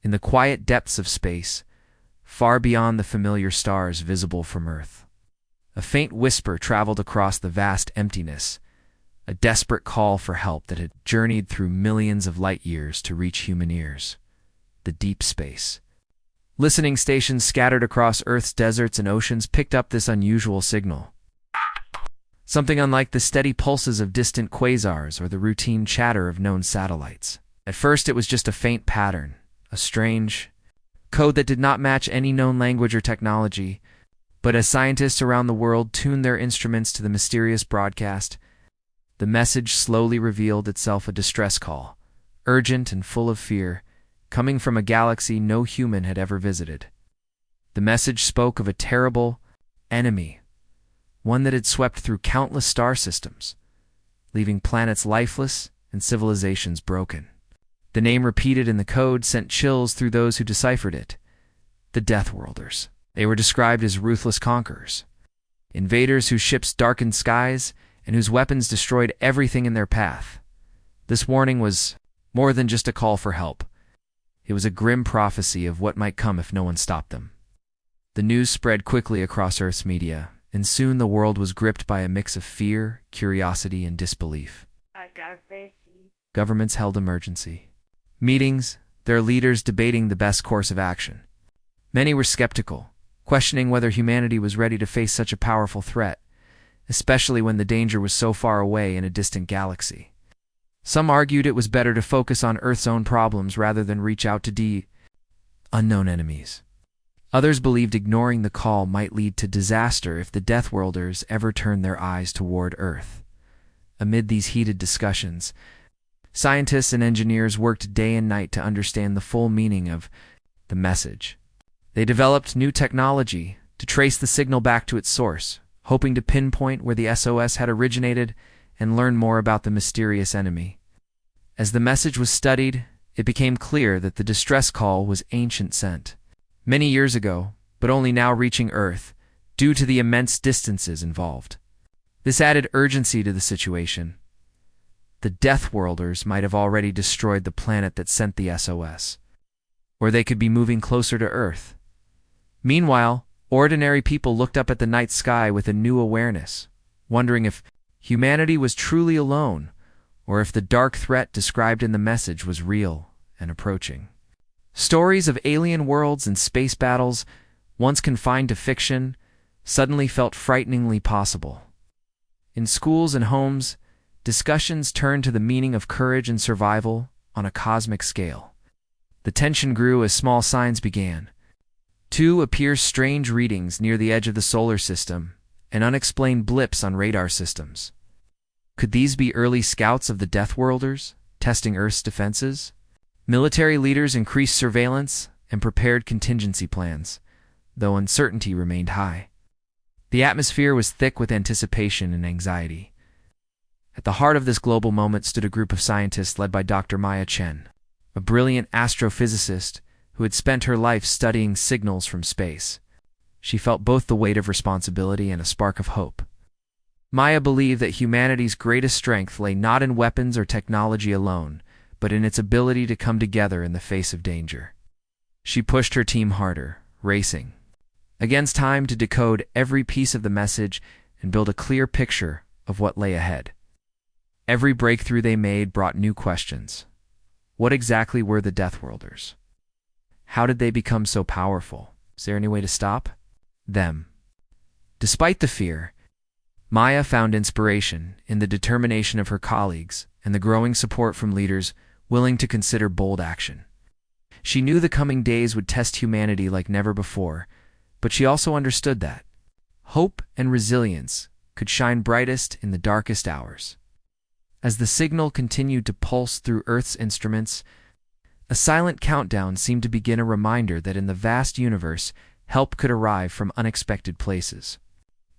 in the quiet depths of space, far beyond the familiar stars visible from Earth. A faint whisper traveled across the vast emptiness, a desperate call for help that had journeyed through millions of light years to reach human ears. The deep space. Listening stations scattered across Earth's deserts and oceans picked up this unusual signal. Something unlike the steady pulses of distant quasars or the routine chatter of known satellites. At first, it was just a faint pattern, a strange code that did not match any known language or technology. But as scientists around the world tuned their instruments to the mysterious broadcast, the message slowly revealed itself: a distress call, urgent and full of fear, coming from a galaxy no human had ever visited. The message spoke of a terrible enemy, one that had swept through countless star systems, leaving planets lifeless and civilizations broken. The name repeated in the code sent chills through those who deciphered it: the Deathworlders. They were described as ruthless conquerors, invaders whose ships darkened skies and whose weapons destroyed everything in their path. This warning was more than just a call for help. It was a grim prophecy of what might come if no one stopped them. The news spread quickly across Earth's media, and soon the world was gripped by a mix of fear, curiosity, and disbelief. Governments held emergency meetings, their leaders debating the best course of action. Many were skeptical, questioning whether humanity was ready to face such a powerful threat, especially when the danger was so far away in a distant galaxy. Some argued it was better to focus on Earth's own problems rather than reach out to unknown enemies. Others believed ignoring the call might lead to disaster if the Deathworlders ever turned their eyes toward Earth. Amid these heated discussions, scientists and engineers worked day and night to understand the full meaning of the message. They developed new technology to trace the signal back to its source, hoping to pinpoint where the SOS had originated and learn more about the mysterious enemy. As the message was studied, it became clear that the distress call was ancient scent, many years ago, but only now reaching Earth, due to the immense distances involved. This added urgency to the situation. The Deathworlders might have already destroyed the planet that sent the SOS, or they could be moving closer to Earth. Meanwhile, ordinary people looked up at the night sky with a new awareness, wondering if humanity was truly alone, or if the dark threat described in the message was real and approaching. Stories of alien worlds and space battles, once confined to fiction, suddenly felt frighteningly possible. In schools and homes, discussions turned to the meaning of courage and survival on a cosmic scale. The tension grew as small signs began to appear: strange readings near the edge of the solar system and unexplained blips on radar systems. Could these be early scouts of the Deathworlders, testing Earth's defenses? Military leaders increased surveillance and prepared contingency plans, though uncertainty remained high. The atmosphere was thick with anticipation and anxiety. At the heart of this global moment stood a group of scientists led by Dr. Maya Chen, a brilliant astrophysicist who had spent her life studying signals from space. She felt both the weight of responsibility and a spark of hope. Maya believed that humanity's greatest strength lay not in weapons or technology alone, but in its ability to come together in the face of danger. She pushed her team harder, racing against time to decode every piece of the message and build a clear picture of what lay ahead. Every breakthrough they made brought new questions. What exactly were the Deathworlders? How did they become so powerful? Is there any way to stop them? Despite the fear, Maya found inspiration in the determination of her colleagues and the growing support from leaders willing to consider bold action. She knew the coming days would test humanity like never before, but she also understood that hope and resilience could shine brightest in the darkest hours. As the signal continued to pulse through Earth's instruments, a silent countdown seemed to begin, a reminder that in the vast universe, help could arrive from unexpected places.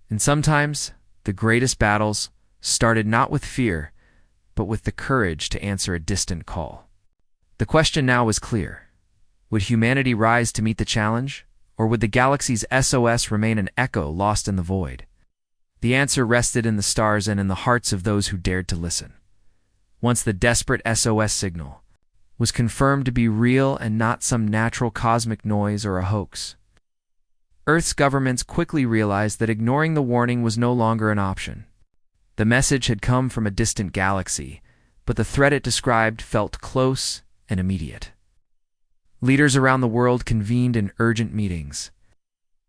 And sometimes, the greatest battles started not with fear, but with the courage to answer a distant call. The question now was clear. Would humanity rise to meet the challenge, or would the galaxy's SOS remain an echo lost in the void? The answer rested in the stars and in the hearts of those who dared to listen. Once the desperate SOS signal, was confirmed to be real and not some natural cosmic noise or a hoax. Earth's governments quickly realized that ignoring the warning was no longer an option. The message had come from a distant galaxy, but the threat it described felt close and immediate. Leaders around the world convened in urgent meetings,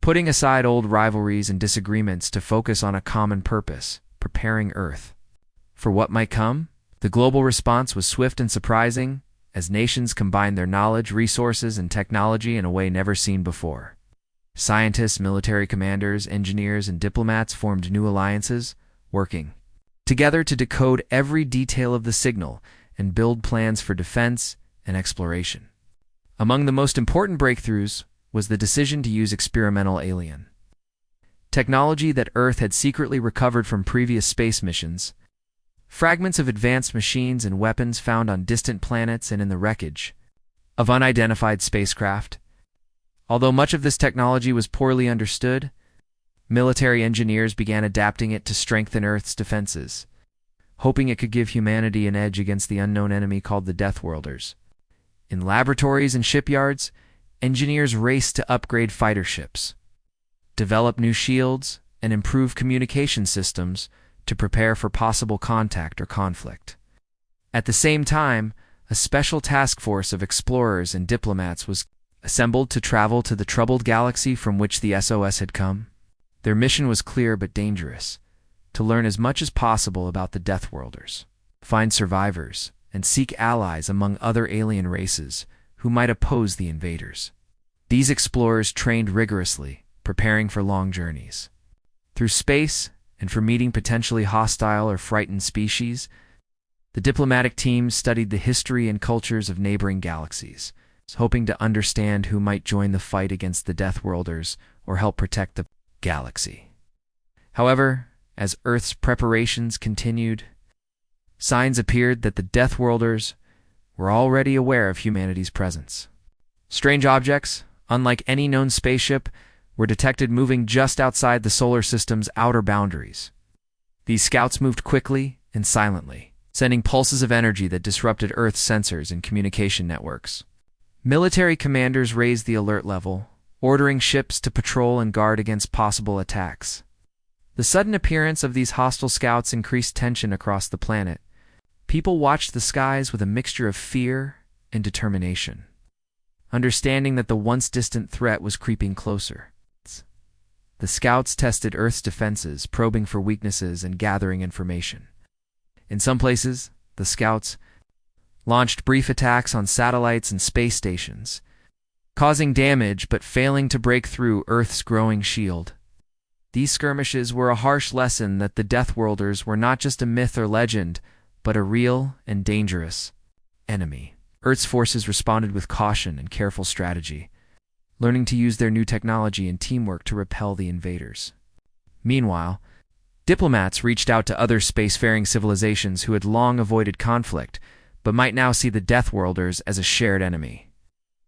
putting aside old rivalries and disagreements to focus on a common purpose: preparing Earth for what might come. The global response was swift and surprising, as nations combined their knowledge, resources, and technology in a way never seen before. Scientists, military commanders, engineers, and diplomats formed new alliances, working together to decode every detail of the signal and build plans for defense and exploration. Among the most important breakthroughs was the decision to use experimental alien technology that Earth had secretly recovered from previous space missions. Fragments of advanced machines and weapons found on distant planets and in the wreckage of unidentified spacecraft. Although much of this technology was poorly understood, military engineers began adapting it to strengthen Earth's defenses, hoping it could give humanity an edge against the unknown enemy called the Deathworlders. In laboratories and shipyards, engineers raced to upgrade fighter ships, develop new shields, and improve communication systems to prepare for possible contact or conflict. At the same time, a special task force of explorers and diplomats was assembled to travel to the troubled galaxy from which the SOS had come. Their mission was clear but dangerous: to learn as much as possible about the Deathworlders, find survivors, and seek allies among other alien races who might oppose the invaders. These explorers trained rigorously, preparing for long journeys through space and for meeting potentially hostile or frightened species. The diplomatic teams studied the history and cultures of neighboring galaxies, hoping to understand who might join the fight against the Deathworlders or help protect the galaxy. However, as Earth's preparations continued, signs appeared that the Deathworlders were already aware of humanity's presence. Strange objects, unlike any known spaceship, were detected moving just outside the solar system's outer boundaries. These scouts moved quickly and silently, sending pulses of energy that disrupted Earth's sensors and communication networks. Military commanders raised the alert level, ordering ships to patrol and guard against possible attacks. The sudden appearance of these hostile scouts increased tension across the planet. People watched the skies with a mixture of fear and determination, understanding that the once distant threat was creeping closer. The scouts tested Earth's defenses, probing for weaknesses and gathering information. In some places, the scouts launched brief attacks on satellites and space stations, causing damage but failing to break through Earth's growing shield. These skirmishes were a harsh lesson that the Deathworlders were not just a myth or legend, but a real and dangerous enemy. Earth's forces responded with caution and careful strategy, learning to use their new technology and teamwork to repel the invaders. Meanwhile, diplomats reached out to other spacefaring civilizations who had long avoided conflict, but might now see the Deathworlders as a shared enemy.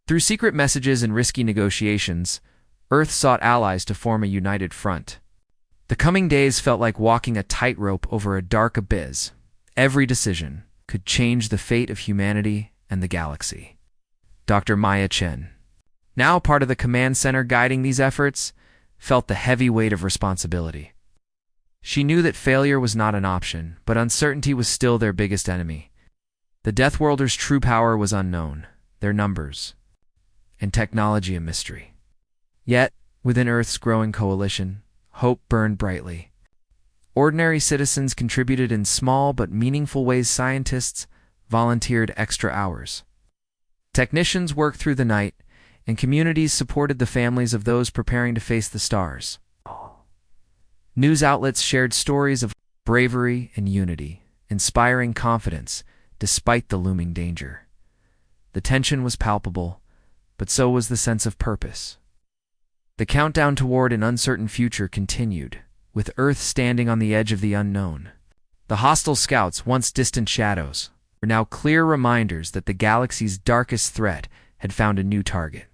Through secret messages and risky negotiations, Earth sought allies to form a united front. The coming days felt like walking a tightrope over a dark abyss. Every decision could change the fate of humanity and the galaxy. Dr. Maya Chen, now part of the command center guiding these efforts, felt the heavy weight of responsibility. She knew that failure was not an option, but uncertainty was still their biggest enemy. The Deathworlders' true power was unknown, their numbers and technology a mystery. Yet, within Earth's growing coalition, hope burned brightly. Ordinary citizens contributed in small but meaningful ways. Scientists volunteered extra hours. Technicians worked through the night, and communities supported the families of those preparing to face the stars. News outlets shared stories of bravery and unity, inspiring confidence despite the looming danger. The tension was palpable, but so was the sense of purpose. The countdown toward an uncertain future continued, with Earth standing on the edge of the unknown. The hostile scouts, once distant shadows, were now clear reminders that the galaxy's darkest threat had found a new target.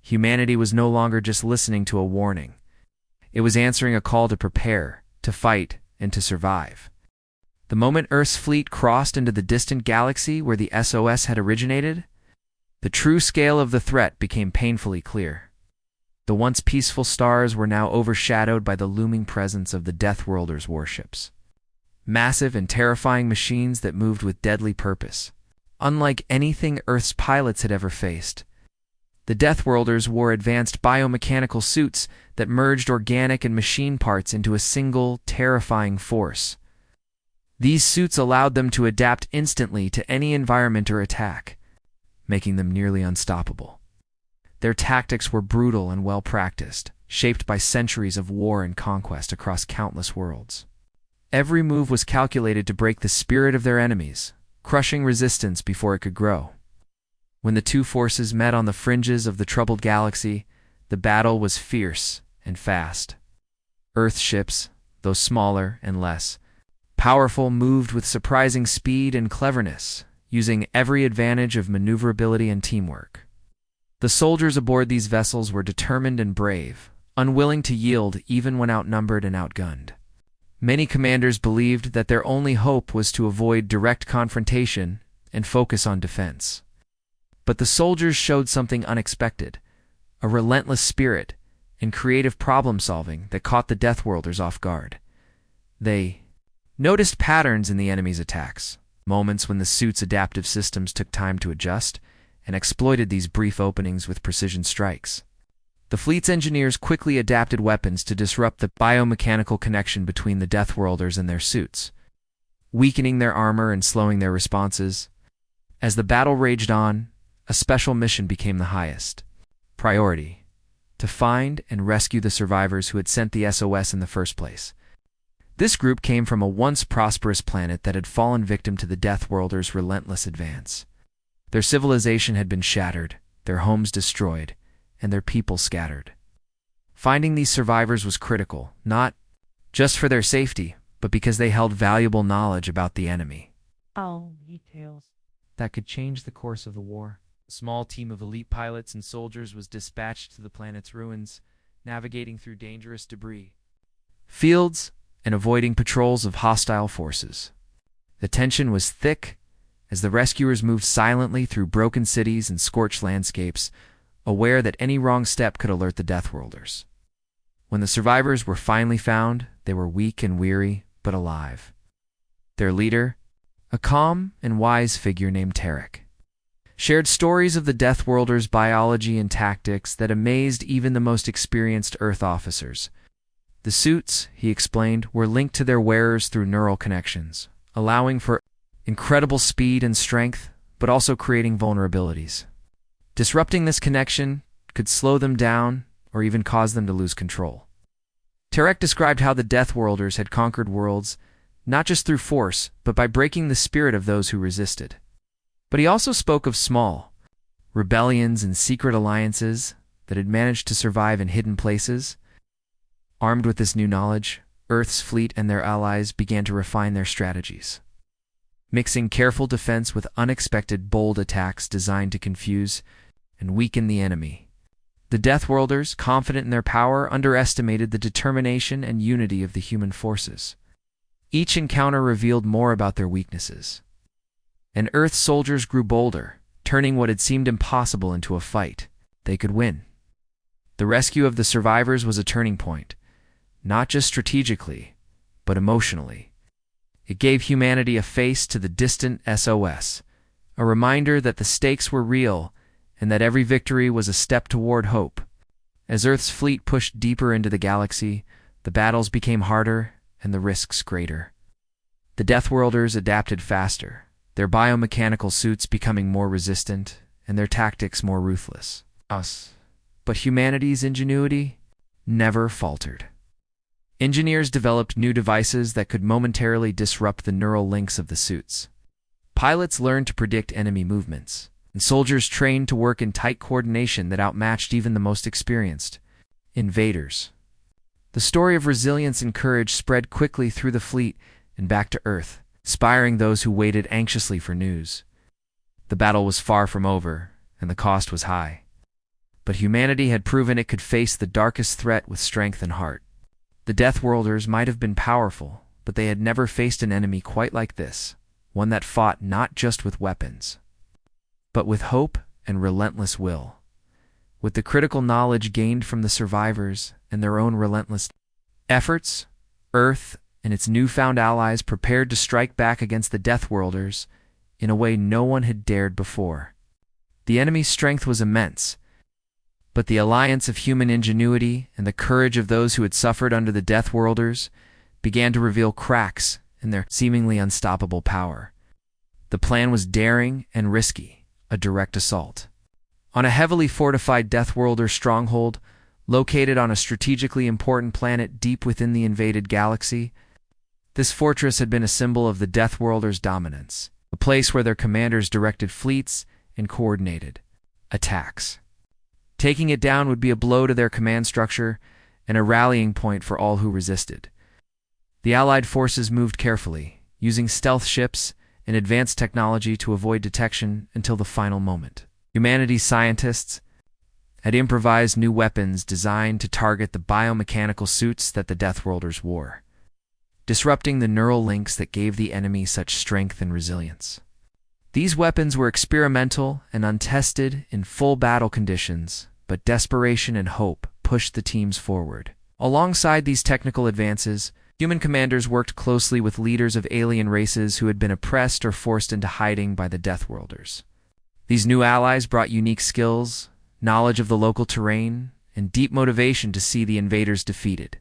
Humanity was no longer just listening to a warning. It was answering a call to prepare, to fight, and to survive. The moment Earth's fleet crossed into the distant galaxy where the SOS had originated, the true scale of the threat became painfully clear. The once peaceful stars were now overshadowed by the looming presence of the Deathworlders' warships. Massive and terrifying machines that moved with deadly purpose. Unlike anything Earth's pilots had ever faced, the Deathworlders wore advanced biomechanical suits that merged organic and machine parts into a single, terrifying force. These suits allowed them to adapt instantly to any environment or attack, making them nearly unstoppable. Their tactics were brutal and well-practiced, shaped by centuries of war and conquest across countless worlds. Every move was calculated to break the spirit of their enemies, crushing resistance before it could grow. When the two forces met on the fringes of the troubled galaxy, the battle was fierce and fast. Earth ships, though smaller and less powerful, moved with surprising speed and cleverness, using every advantage of maneuverability and teamwork. The soldiers aboard these vessels were determined and brave, unwilling to yield even when outnumbered and outgunned. Many commanders believed that their only hope was to avoid direct confrontation and focus on defense. But the soldiers showed something unexpected, a relentless spirit and creative problem-solving that caught the Deathworlders off guard. They noticed patterns in the enemy's attacks, moments when the suit's adaptive systems took time to adjust, and exploited these brief openings with precision strikes. The fleet's engineers quickly adapted weapons to disrupt the biomechanical connection between the Deathworlders and their suits, weakening their armor and slowing their responses. As the battle raged on, a special mission became the highest priority: to find and rescue the survivors who had sent the SOS in the first place. This group came from a once prosperous planet that had fallen victim to the Deathworlders' relentless advance. Their civilization had been shattered, their homes destroyed, and their people scattered. Finding these survivors was critical, not just for their safety, but because they held valuable knowledge about the enemy. Details That could change the course of the war. A small team of elite pilots and soldiers was dispatched to the planet's ruins, navigating through dangerous debris, fields, and avoiding patrols of hostile forces. The tension was thick as the rescuers moved silently through broken cities and scorched landscapes, aware that any wrong step could alert the Deathworlders. When the survivors were finally found, they were weak and weary, but alive. Their leader, a calm and wise figure named Tarek, shared stories of the Deathworlders' biology and tactics that amazed even the most experienced Earth officers. The suits, he explained, were linked to their wearers through neural connections, allowing for incredible speed and strength, but also creating vulnerabilities. Disrupting this connection could slow them down or even cause them to lose control. Tarek described how the Deathworlders had conquered worlds not just through force, but by breaking the spirit of those who resisted. But he also spoke of small rebellions and secret alliances that had managed to survive in hidden places. Armed with this new knowledge, Earth's fleet and their allies began to refine their strategies, mixing careful defense with unexpected bold attacks designed to confuse and weaken the enemy. The Deathworlders, confident in their power, underestimated the determination and unity of the human forces. Each encounter revealed more about their weaknesses, and Earth's soldiers grew bolder, turning what had seemed impossible into a fight they could win. The rescue of the survivors was a turning point, not just strategically, but emotionally. It gave humanity a face to the distant SOS, a reminder that the stakes were real and that every victory was a step toward hope. As Earth's fleet pushed deeper into the galaxy, the battles became harder and the risks greater. The Deathworlders adapted faster, their biomechanical suits becoming more resistant and their tactics more ruthless. But humanity's ingenuity never faltered. Engineers developed new devices that could momentarily disrupt the neural links of the suits. Pilots learned to predict enemy movements, and soldiers trained to work in tight coordination that outmatched even the most experienced invaders. The story of resilience and courage spread quickly through the fleet and back to Earth, inspiring those who waited anxiously for news. The battle was far from over, and the cost was high. But humanity had proven it could face the darkest threat with strength and heart. The Deathworlders might have been powerful, but they had never faced an enemy quite like this, one that fought not just with weapons, but with hope and relentless will. With the critical knowledge gained from the survivors and their own relentless efforts, Earth and its newfound allies prepared to strike back against the Deathworlders in a way no one had dared before. The enemy's strength was immense, but the alliance of human ingenuity and the courage of those who had suffered under the Deathworlders began to reveal cracks in their seemingly unstoppable power. The plan was daring and risky, a direct assault on a heavily fortified Deathworlder stronghold located on a strategically important planet deep within the invaded galaxy. This fortress had been a symbol of the Deathworlders' dominance, a place where their commanders directed fleets and coordinated attacks. Taking it down would be a blow to their command structure and a rallying point for all who resisted. The Allied forces moved carefully, using stealth ships and advanced technology to avoid detection until the final moment. Humanity's scientists had improvised new weapons designed to target the biomechanical suits that the Deathworlders wore, disrupting the neural links that gave the enemy such strength and resilience. These weapons were experimental and untested in full battle conditions, but desperation and hope pushed the teams forward. Alongside these technical advances, human commanders worked closely with leaders of alien races who had been oppressed or forced into hiding by the Deathworlders. These new allies brought unique skills, knowledge of the local terrain, and deep motivation to see the invaders defeated.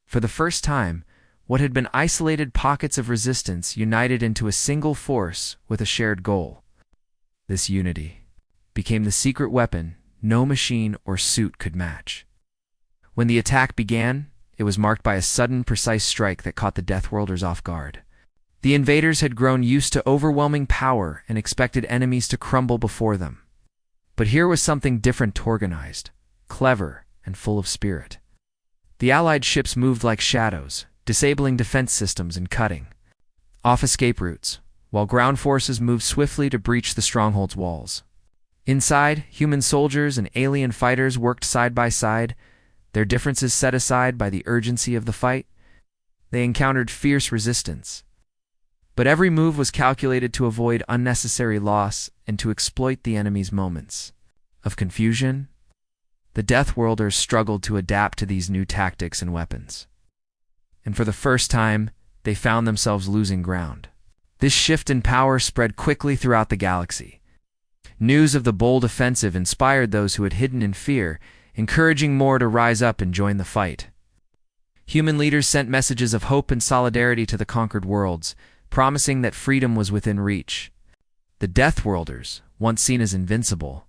For the first time, what had been isolated pockets of resistance united into a single force with a shared goal. This unity became the secret weapon no machine or suit could match. When the attack began, it was marked by a sudden, precise strike that caught the Deathworlders off guard. The invaders had grown used to overwhelming power and expected enemies to crumble before them. But here was something different, organized, clever, and full of spirit. The Allied ships moved like shadows, disabling defense systems and cutting off escape routes, while ground forces moved swiftly to breach the stronghold's walls. Inside, human soldiers and alien fighters worked side by side, their differences set aside by the urgency of the fight. They encountered fierce resistance, but every move was calculated to avoid unnecessary loss and to exploit the enemy's moments of confusion. The Deathworlders struggled to adapt to these new tactics and weapons, and for the first time, they found themselves losing ground. This shift in power spread quickly throughout the galaxy. News of the bold offensive inspired those who had hidden in fear, encouraging more to rise up and join the fight. Human leaders sent messages of hope and solidarity to the conquered worlds, promising that freedom was within reach. The Deathworlders, once seen as invincible,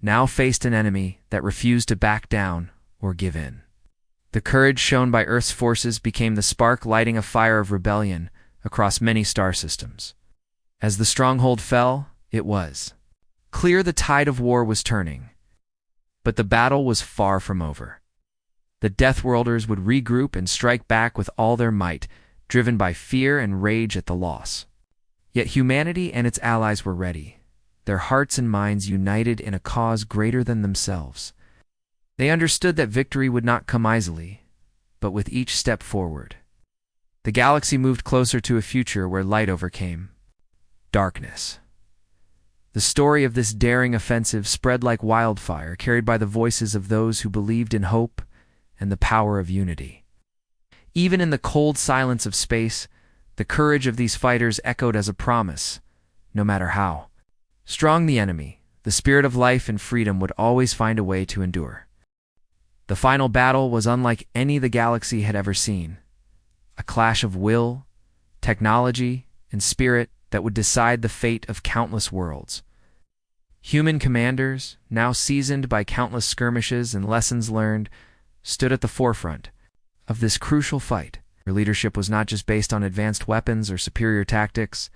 now faced an enemy that refused to back down or give in. The courage shown by Earth's forces became the spark lighting a fire of rebellion across many star systems. As the stronghold fell, it was clear the tide of war was turning. But the battle was far from over. The Deathworlders would regroup and strike back with all their might, driven by fear and rage at the loss. Yet humanity and its allies were ready, their hearts and minds united in a cause greater than themselves. They understood that victory would not come easily, but with each step forward. The galaxy moved closer to a future where light overcame darkness. The story of this daring offensive spread like wildfire, carried by the voices of those who believed in hope and the power of unity. Even in the cold silence of space, the courage of these fighters echoed as a promise. No matter how strong the enemy, the spirit of life and freedom would always find a way to endure. The final battle was unlike any the galaxy had ever seen, a clash of will, technology, and spirit that would decide the fate of countless worlds. Human commanders, now seasoned by countless skirmishes and lessons learned, stood at the forefront of this crucial fight. Their leadership was not just based on advanced weapons or superior tactics,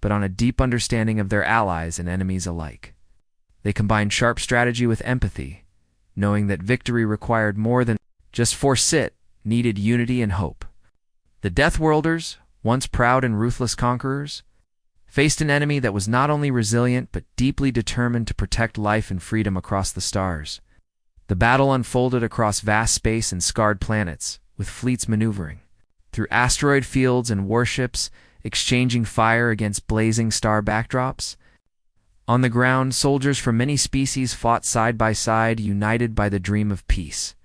but on a deep understanding of their allies and enemies alike. They combined sharp strategy with empathy, knowing that victory required more than just force. It needed unity and hope. The Deathworlders, once proud and ruthless conquerors, faced an enemy that was not only resilient but deeply determined to protect life and freedom across the stars. The battle unfolded across vast space and scarred planets, with fleets maneuvering through asteroid fields and warships, exchanging fire against blazing star backdrops. On the ground, soldiers from many species fought side by side, united by the dream of peace.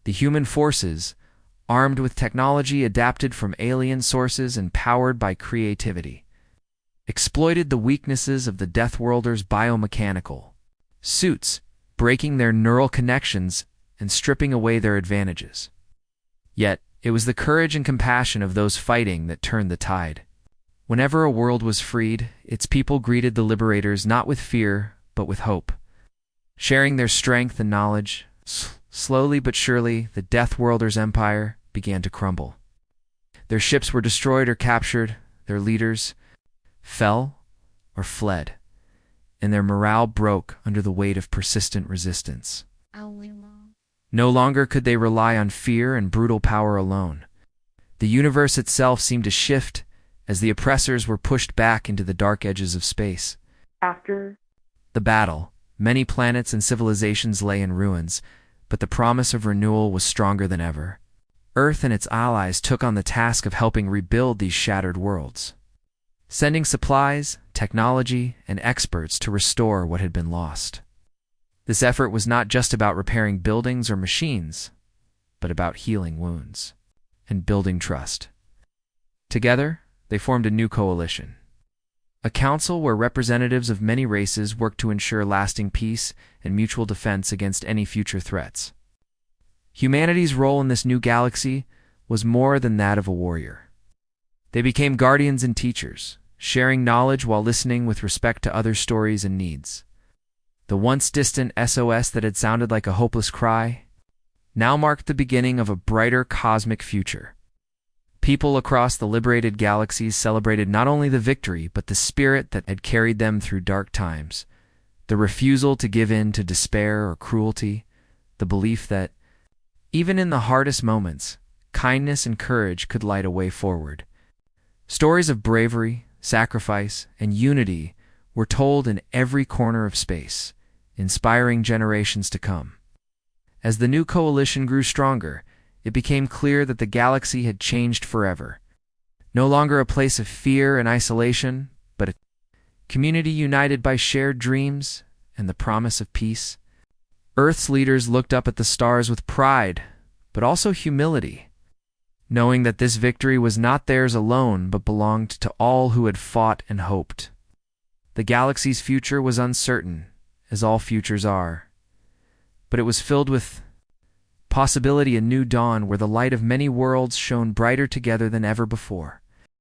The human forces, armed with technology adapted from alien sources and powered by creativity, exploited the weaknesses of the Deathworlders' biomechanical suits, breaking their neural connections and stripping away their advantages. Yet, it was the courage and compassion of those fighting that turned the tide. Whenever a world was freed, its people greeted the liberators not with fear, but with hope. Sharing their strength and knowledge, slowly but surely, the Deathworlders' empire began to crumble. Their ships were destroyed or captured, their leaders fell or fled, and their morale broke under the weight of persistent resistance. No longer could they rely on fear and brutal power alone. The universe itself seemed to shift as the oppressors were pushed back into the dark edges of space. After the battle, many planets and civilizations lay in ruins, but the promise of renewal was stronger than ever. Earth and its allies took on the task of helping rebuild these shattered worlds, sending supplies, technology, and experts to restore what had been lost. This effort was not just about repairing buildings or machines, but about healing wounds and building trust. Together, they formed a new coalition, a council where representatives of many races worked to ensure lasting peace and mutual defense against any future threats. Humanity's role in this new galaxy was more than that of a warrior. They became guardians and teachers, sharing knowledge while listening with respect to others' stories and needs. The once distant SOS that had sounded like a hopeless cry now marked the beginning of a brighter cosmic future. People across the liberated galaxies celebrated not only the victory, but the spirit that had carried them through dark times, the refusal to give in to despair or cruelty, the belief that, even in the hardest moments, kindness and courage could light a way forward. Stories of bravery, sacrifice, and unity were told in every corner of space, inspiring generations to come. As the new coalition grew stronger, it became clear that the galaxy had changed forever. No longer a place of fear and isolation, but a community united by shared dreams and the promise of peace. Earth's leaders looked up at the stars with pride, but also humility, knowing that this victory was not theirs alone, but belonged to all who had fought and hoped. The galaxy's future was uncertain, as all futures are, but it was filled with possibility, a new dawn where the light of many worlds shone brighter together than ever before.